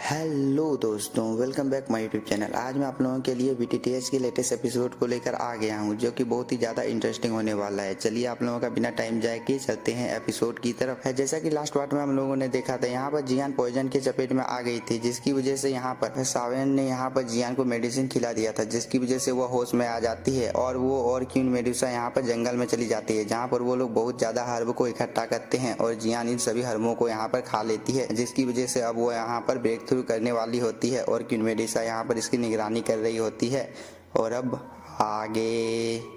Hello दोस्तों, welcome back my YouTube channel. आज मैं आप लोगों के लिए बीटीटीएच के लेटेस्ट एपिसोड को लेकर आ गया हूं, जो कि बहुत ही ज़्यादा इंटरेस्टिंग होने वाला है। चलिए आप लोगों का बिना टाइम जाए के चलते हैं एपिसोड की तरफ। है जैसा कि लास्ट पार्ट में हम लोगों ने देखा था, यहाँ पर जियान पॉइजन के चपेट में आ गई थी, जिसकी वजह से यहाँ पर सावन ने यहाँ पर जियान को मेडिसिन खिला दिया था, जिसकी वजह से वो होश में आ जाती है और वो और क्वीन मेडुसा यहाँ पर जंगल में चली जाती है, जहाँ पर वो लोग बहुत ज़्यादा हर्ब को इकट्ठा करते हैं और जियान इन सभी हर्बों को यहाँ पर खा लेती है, जिसकी वजह से अब वो यहाँ पर ब्रेक थ्रू करने वाली होती है और क्वीन मेडुसा यहाँ पर इसकी निगरानी कर रही होती है। और अब आगे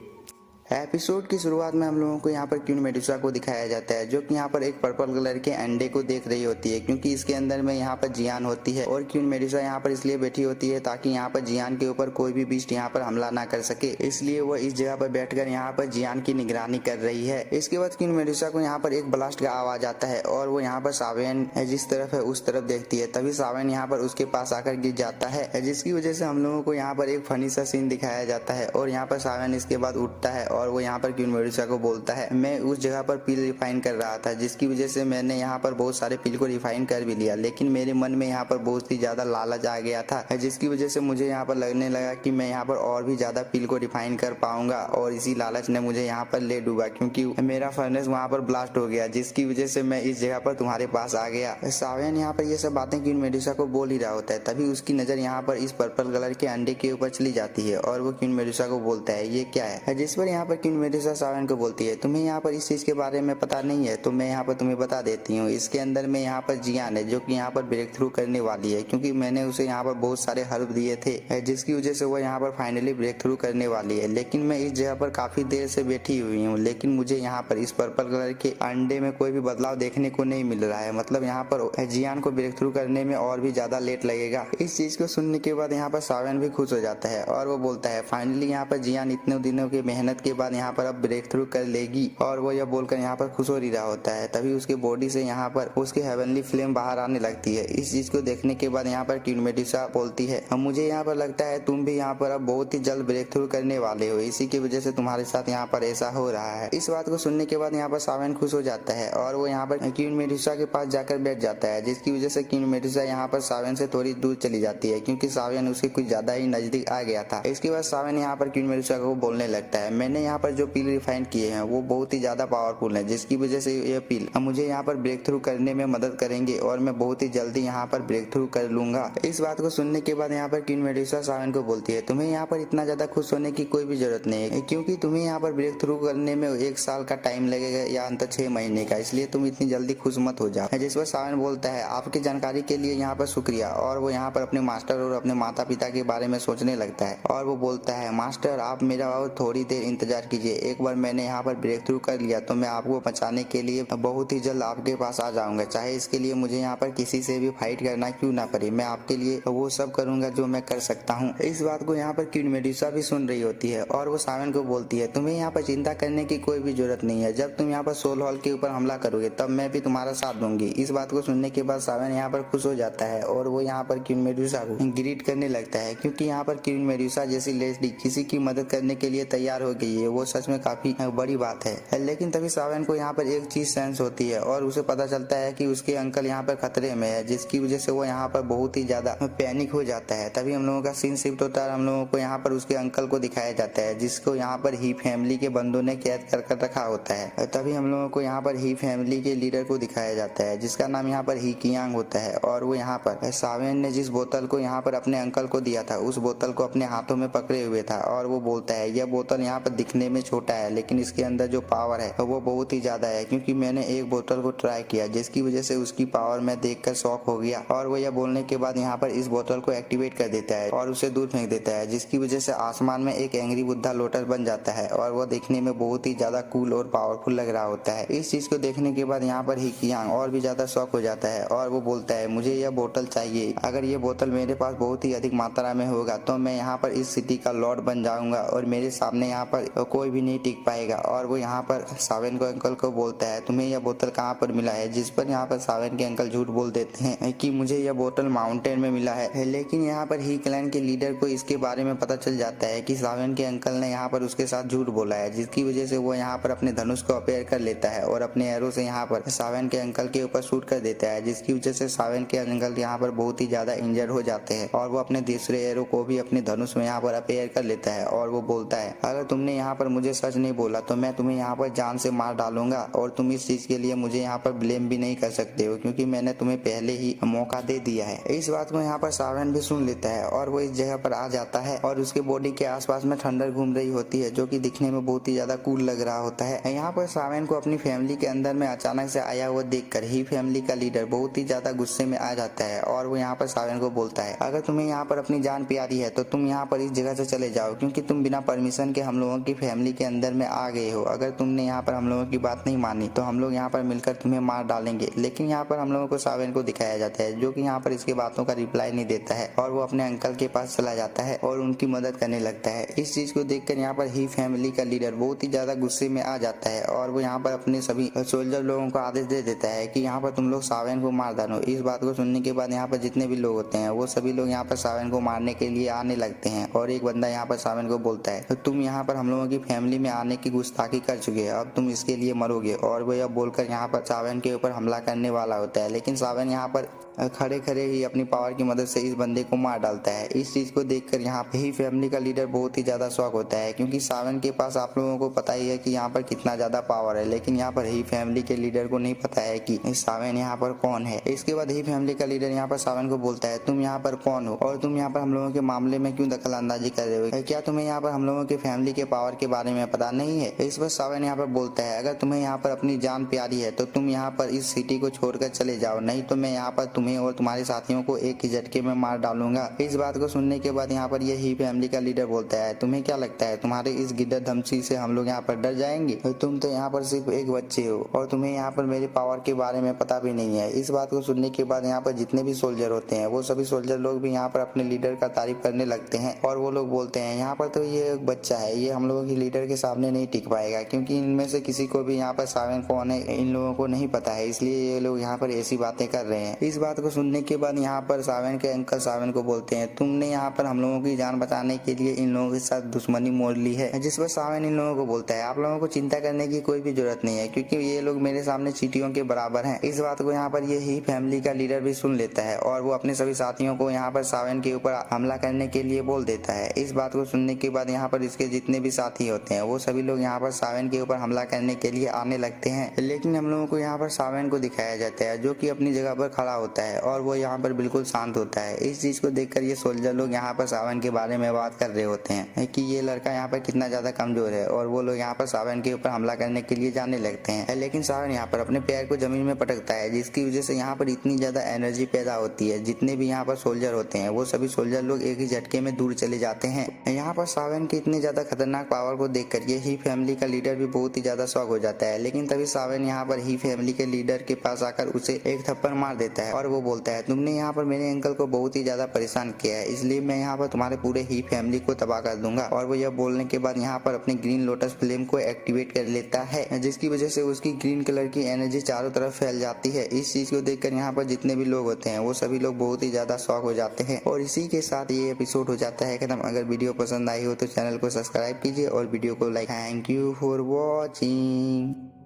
एपिसोड की शुरुआत में हम लोगों को यहाँ पर क्वीन मेडुसा को दिखाया जाता है, जो कि यहाँ पर एक पर्पल कलर के अंडे को देख रही होती है, क्योंकि इसके अंदर में यहाँ पर जियान होती है। और क्वीन मेडुसा यहाँ पर इसलिए बैठी होती है ताकि यहाँ पर जियान के ऊपर कोई भी बीस्ट यहाँ पर हमला ना कर सके, इसलिए वो इस जगह पर बैठकर यहाँ पर जियान की निगरानी कर रही है। इसके बाद क्वीन मेडुसा को यहाँ पर एक ब्लास्ट का आवाज आता है और वो यहाँ पर सावन जिस तरफ है उस तरफ देखती है। तभी सावन यहाँ पर उसके पास आकर गिर जाता है, जिसकी वजह से हम लोगों को यहाँ पर एक फनी सा सीन दिखाया जाता है। और यहाँ पर सावन इसके बाद उठता है और वो यहाँ पर क्वीन मेडुसा को बोलता है, मैं उस जगह पर पिल रिफाइन कर रहा था, जिसकी वजह से मैंने यहाँ पर बहुत सारे पिल को रिफाइन कर भी लिया, लेकिन मेरे मन में यहाँ पर बहुत ही ज्यादा लालच आ गया था, जिसकी वजह से मुझे यहाँ पर लगने लगा कि मैं यहाँ पर और भी ज्यादा पिल को रिफाइन कर पाऊंगा, और इसी लालच ने मुझे यहाँ पर ले डूबा, क्योंकि मेरा फर्नेस वहाँ पर ब्लास्ट हो गया, जिसकी वजह से मैं इस जगह पर तुम्हारे पास आ गया। सावन यहाँ पर ये सब बातें क्वीन मेडुसा को बोल ही रहा होता है, तभी उसकी नजर यहाँ पर इस पर्पल कलर के अंडे के ऊपर चली जाती है और वो क्वीन मेडुसा को बोलता है, ये क्या है। जिस पर यहाँ पर क्वीन मेडुसा सावन को बोलती है, तुम्हें यहाँ पर इस चीज के बारे में पता नहीं है, तो मैं यहाँ पर तुम्हें बता देती हूँ। इसके अंदर में यहाँ पर जियान है, जो कि यहाँ पर ब्रेक थ्रू करने वाली है, क्योंकि मैंने उसे यहाँ पर बहुत सारे हर्ब दिए थे, जिसकी वजह से वो यहाँ पर फाइनली ब्रेक थ्रू करने वाली है। लेकिन मैं इस जगह पर काफी देर से बैठी हुई हूँ, लेकिन मुझे यहाँ पर इस पर्पल कलर के अंडे में कोई भी बदलाव देखने को नहीं मिल रहा है। मतलब यहाँ पर जियान को ब्रेक थ्रू करने में और भी ज्यादा लेट लगेगा। इस चीज को सुनने के बाद यहाँ पर सावन भी खुश हो जाता है और वो बोलता है, फाइनली यहाँ पर जियान इतने दिनों की मेहनत के बाद यहाँ पर अब ब्रेक थ्रू कर लेगी। और वो यह बोलकर यहाँ पर खुश हो ही रहा होता है, तभी उसके बॉडी से यहाँ पर उसकी हेवनली फ्लेम बाहर आने लगती है। इस चीज को देखने के बाद यहाँ पर क्वीन मेडुसा बोलती है, मुझे यहाँ पर लगता है तुम भी यहाँ पर अब बहुत ही जल्द ब्रेक थ्रू करने वाले हो, इसी की वजह से तुम्हारे साथ यहाँ पर ऐसा हो रहा है। इस बात को सुनने के बाद यहाँ पर सावन खुश हो जाता है और वो यहाँ पर क्वीन मेडुसा के पास जाकर बैठ जाता है, जिसकी वजह से क्वीन मेडुसा यहाँ पर सावन से थोड़ी दूर चली जाती है, क्योंकि सावन उसके कुछ ज्यादा ही नजदीक आ गया था। इसके बाद सावन यहाँ पर क्वीन मेडुसा को बोलने लगता है, मैंने यहाँ पर जो पिल रिफाइन किए हैं वो बहुत ही ज्यादा पावरफुल है, जिसकी वजह से ये पिल मुझे यहाँ पर ब्रेक थ्रू करने में मदद करेंगे और मैं बहुत ही जल्दी यहाँ पर ब्रेक थ्रू कर लूंगा। इस बात को सुनने के बाद यहाँ पर क्वीन मेडुसा सावन को बोलती है, तुम्हें यहाँ पर इतना ज्यादा खुश होने की कोई भी जरूरत नहीं है, क्योंकि तुम्हें यहाँ पर ब्रेक थ्रू करने में 1 साल का टाइम लगेगा या अंतर 6 महीने का, इसलिए तुम इतनी जल्दी खुश मत हो जाओ। जिस पर सावन बोलता है, आपकी जानकारी के लिए यहाँ पर शुक्रिया, और वो यहाँ पर अपने मास्टर और अपने माता पिता के बारे में सोचने लगता है और वो बोलता है, मास्टर आप मेरा और थोड़ी देर इंतजार कीजिए, एक बार मैंने यहाँ पर ब्रेक थ्रू कर लिया तो मैं आपको बचाने के लिए बहुत ही जल्द आपके पास आ जाऊंगा, चाहे इसके लिए मुझे यहाँ पर किसी से भी फाइट करना क्यों ना पड़े, मैं आपके लिए वो सब करूंगा जो मैं कर सकता हूँ। इस बात को यहाँ पर क्वीन मेडुसा भी सुन रही होती है और वो सावन को बोलती है, तुम्हें यहाँ पर चिंता करने की कोई भी जरूरत नहीं है, जब तुम यहाँ पर सोल हॉल के ऊपर हमला करोगे तब मैं भी तुम्हारा साथ दूंगी। इस बात को सुनने के बाद सावन यहाँ पर खुश हो जाता है और वो यहाँ पर क्वीन मेडुसा को ग्रीट करने लगता है, क्योंकि यहाँ पर क्वीन मेडुसा जैसी लेडी किसी की मदद करने के लिए तैयार हो गई है, वो सच में काफी बड़ी बात है। लेकिन तभी सावन को यहाँ पर एक चीज सेंस होती है और उसे पता चलता है कि उसके अंकल यहाँ पर खतरे में है, जिसकी वजह से वो यहाँ पर बहुत ही ज्यादा पैनिक हो जाता है। तभी हम लोगों का सीन शिफ्ट होता है, हम लोगों को यहाँ पर उसके अंकल को दिखाया जाता है, जिसको यहाँ पर ही फैमिली के बंदों ने कैद कर रखा होता है। तभी हम लोगों को यहाँ पर ही फैमिली के लीडर को दिखाया जाता है, जिसका नाम यहाँ पर ही कियांग होता है, और वो यहाँ पर सावन ने जिस बोतल को यहाँ पर अपने अंकल को दिया था उस बोतल को अपने हाथों में पकड़े हुए था, और वो बोलता है, यह बोतल यहाँ पर दिखने में छोटा है लेकिन इसके अंदर जो पावर है वो बहुत ही ज्यादा है, क्योंकि मैंने एक बोतल को ट्राई किया, जिसकी वजह से उसकी पावर मैं देखकर शॉक हो गया। और वो यह बोलने के बाद यहाँ पर इस बोतल को एक्टिवेट कर देता है और उसे दूर फेंक देता है, जिसकी वजह से आसमान में एक एंग्री बुद्धा लोटस बन जाता है और वो देखने में बहुत ही ज्यादा कूल और पावरफुल लग रहा होता है। इस चीज को देखने के बाद यहाँ पर ही कियांग और भी ज्यादा शॉक हो जाता है और वो बोलता है, मुझे यह बोतल चाहिए, अगर ये बोतल मेरे पास बहुत ही अधिक मात्रा में होगा तो मैं यहाँ पर इस सिटी का लॉर्ड बन जाऊंगा और मेरे सामने यहाँ पर कोई भी नहीं टिक पाएगा। और वो यहाँ पर सावन के अंकल को बोलता है तुम्हें यह बोतल कहाँ पर मिला है, जिस पर यहाँ पर सावन के अंकल झूठ बोल देते हैं कि मुझे यह बोतल माउंटेन में मिला है। लेकिन यहाँ पर ही क्लैन के लीडर को इसके बारे में पता चल जाता है कि सावन के अंकल ने यहाँ पर उसके साथ झूठ बोला है, जिसकी वजह से वो यहाँ पर अपने धनुष को अपेयर कर लेता है और अपने एरो से यहाँ पर सावन के अंकल के ऊपर शूट कर देता है, जिसकी वजह से सावन के अंकल यहाँ पर बहुत ही ज्यादा इंजर्ड हो जाते हैं। और वो अपने दूसरे एरो को भी अपने धनुष में यहाँ पर अपेयर कर लेता है और वो बोलता है अगर तुमने यहाँ पर मुझे सच नहीं बोला तो मैं तुम्हें यहाँ पर जान से मार डालूंगा और तुम इस चीज के लिए मुझे यहाँ पर ब्लेम भी नहीं कर सकते हो, क्योंकि मैंने तुम्हें पहले ही मौका दे दिया है। इस बात को यहाँ पर सावन भी सुन लेता है और वो इस जगह पर आ जाता है और उसके बॉडी के आसपास में थंडर घूम रही होती है, जो कि दिखने में बहुत ही ज्यादा कूल लग रहा होता है। यहाँ पर सावन को अपनी फैमिली के अंदर में अचानक से आया हुआ देखकर ही फैमिली का लीडर बहुत ही ज्यादा गुस्से में आ जाता है और वो यहाँ पर सावन को बोलता है अगर तुम्हें यहाँ पर अपनी जान प्यारी है तो तुम यहाँ पर इस जगह से चले जाओ, क्योंकि तुम बिना परमिशन के हम लोगों की फैमिली के अंदर में आ गए हो। अगर तुमने यहाँ पर हम लोगों की बात नहीं मानी तो हम लोग यहाँ पर मिलकर तुम्हें मार डालेंगे। लेकिन यहाँ पर हम लोगों को सावन को दिखाया जाता है, जो कि यहाँ पर इसकी बातों का रिप्लाई नहीं देता है और वो अपने अंकल के पास चला जाता है और उनकी मदद करने लगता है। इस चीज को देखकर यहाँ पर ही फैमिली का लीडर बहुत ही ज्यादा गुस्से में आ जाता है और वो यहाँ पर अपने सभी सोल्जर लोगों को आदेश दे देता है कि यहाँ पर तुम लोग सावन को मार डालो। इस बात को सुनने के बाद यहाँ पर जितने भी लोग होते हैं वो सभी लोग यहाँ पर सावन को मारने के लिए आने लगते हैं और एक बंदा यहाँ पर सावन को बोलता है तो तुम यहाँ पर हम लोगों की फैमिली में आने की गुस्ताखी कर चुके हैं, अब तुम इसके लिए मरोगे। और वो यह बोलकर यहाँ पर सावन के ऊपर हमला करने वाला होता है, लेकिन सावन यहाँ पर खड़े खड़े ही अपनी पावर की मदद से इस बंदे को मार डालता है। इस चीज को देखकर यहाँ पे ही फैमिली का लीडर बहुत ही ज्यादा शॉक होता है, क्योंकि सावन के पास आप लोगों को पता ही है कि यहाँ पर कितना ज्यादा पावर है, लेकिन यहाँ पर ही फैमिली के लीडर को नहीं पता है कि सावन यहाँ पर कौन है। इसके बाद ही फैमिली का लीडर यहाँ पर सावन को बोलता है तुम यहाँ पर कौन हो और तुम यहाँ पर हम लोगों के मामले में क्यों दखल अंदाजी कर रहे हो, क्या तुम्हें यहाँ पर हम लोगों की फैमिली के पावर के बारे में पता नहीं है। इस पर सावन यहाँ पर बोलता है अगर तुम्हें यहाँ पर अपनी जान प्यारी है तो तुम यहाँ पर इस सिटी को छोड़कर चले जाओ, नहीं तो मैं यहाँ पर तुम्हें और तुम्हारे साथियों को एक ही झटके में मार डालूंगा। इस बात को सुनने के बाद यहाँ पर यही फैमिली का लीडर बोलता है तुम्हें क्या लगता है तुम्हारे इस गिद्दर धमकी से हम लोग यहाँ पर डर जाएंगे, तुम तो यहाँ पर सिर्फ एक बच्चे हो और तुम्हें यहाँ पर मेरे पावर के बारे में पता भी नहीं है। इस बात को सुनने के बाद यहाँ पर जितने भी सोल्जर होते हैं वो सभी सोल्जर लोग भी यहाँ पर अपने लीडर का तारीफ करने लगते हैं और वो लोग बोलते हैं यहाँ पर तो ये एक बच्चा है, ये हम लोगों की लीडर के सामने नहीं टिक पाएगा, क्योंकि इनमें से किसी को भी यहाँ पर सावन कौन है इन लोगों को नहीं पता है, इसलिए ये लोग यहाँ पर ऐसी बातें कर रहे हैं। इस बात को सुनने के बाद यहाँ पर सावन के अंकल सावन को बोलते हैं तुमने यहाँ पर हम लोगों की जान बचाने के लिए इन लोगों के साथ दुश्मनी मोड़ ली है। जिस पर सावन इन लोगों को बोलता है आप लोगों को चिंता करने की कोई भी जरूरत नहीं है, क्योंकि ये लोग मेरे सामने चींटियों के बराबर हैं। इस बात को यहाँ पर यही फैमिली का लीडर भी सुन लेता है और वो अपने सभी साथियों को यहाँ पर सावन के ऊपर हमला करने के लिए बोल देता है। इस बात को सुनने के बाद यहाँ पर इसके जितने भी साथी होते हैं वो सभी लोग यहाँ पर सावन के ऊपर हमला करने के लिए आने लगते हैं, लेकिन हम लोगों को यहाँ पर सावन को दिखाया जाता है जो कि अपनी जगह पर खड़ा होता है और वो यहाँ पर बिल्कुल शांत होता है। इस चीज को देखकर ये सोल्जर लोग यहाँ पर सावन के बारे में बात कर रहे होते हैं कि ये लड़का यहाँ पर कितना ज्यादा कमजोर है और वो लोग यहाँ पर सावन के ऊपर हमला करने के लिए जाने लगते हैं। लेकिन सावन यहाँ पर अपने पैर को जमीन में पटकता है, जिसकी वजह से यहाँ पर इतनी ज्यादा एनर्जी पैदा होती है, जितने भी यहाँ पर सोल्जर होते हैं वो सभी सोल्जर लोग एक ही झटके में दूर चले जाते हैं। यहाँ पर सावन की इतनी ज्यादा खतरनाक पावर को देखकर ये ही फैमिली का लीडर भी बहुत ही ज्यादा शॉक हो जाता है, लेकिन तभी सावन यहाँ पर ही फैमिली के लीडर के पास आकर उसे एक थप्पड़ मार देता है और वो बोलता है तुमने यहाँ पर मेरे अंकल को बहुत ही ज्यादा परेशान किया है, इसलिए मैं यहाँ पर तुम्हारे पूरे ही फैमिली को तबाह कर दूंगा। और वो यह बोलने के बाद यहाँ पर अपने ग्रीन लोटस फ्लेम को एक्टिवेट कर लेता है, जिसकी वजह से उसकी ग्रीन कलर की एनर्जी चारों तरफ फैल जाती है। इस चीज को देखकर यहाँ पर जितने भी लोग होते हैं वो सभी लोग बहुत ही ज्यादा शॉक हो जाते हैं और इसी के साथ ये एपिसोड हो जाता है खत्म। अगर वीडियो पसंद आई हो तो चैनल को सब्सक्राइब कीजिए और वीडियो को like. Thank you for watching.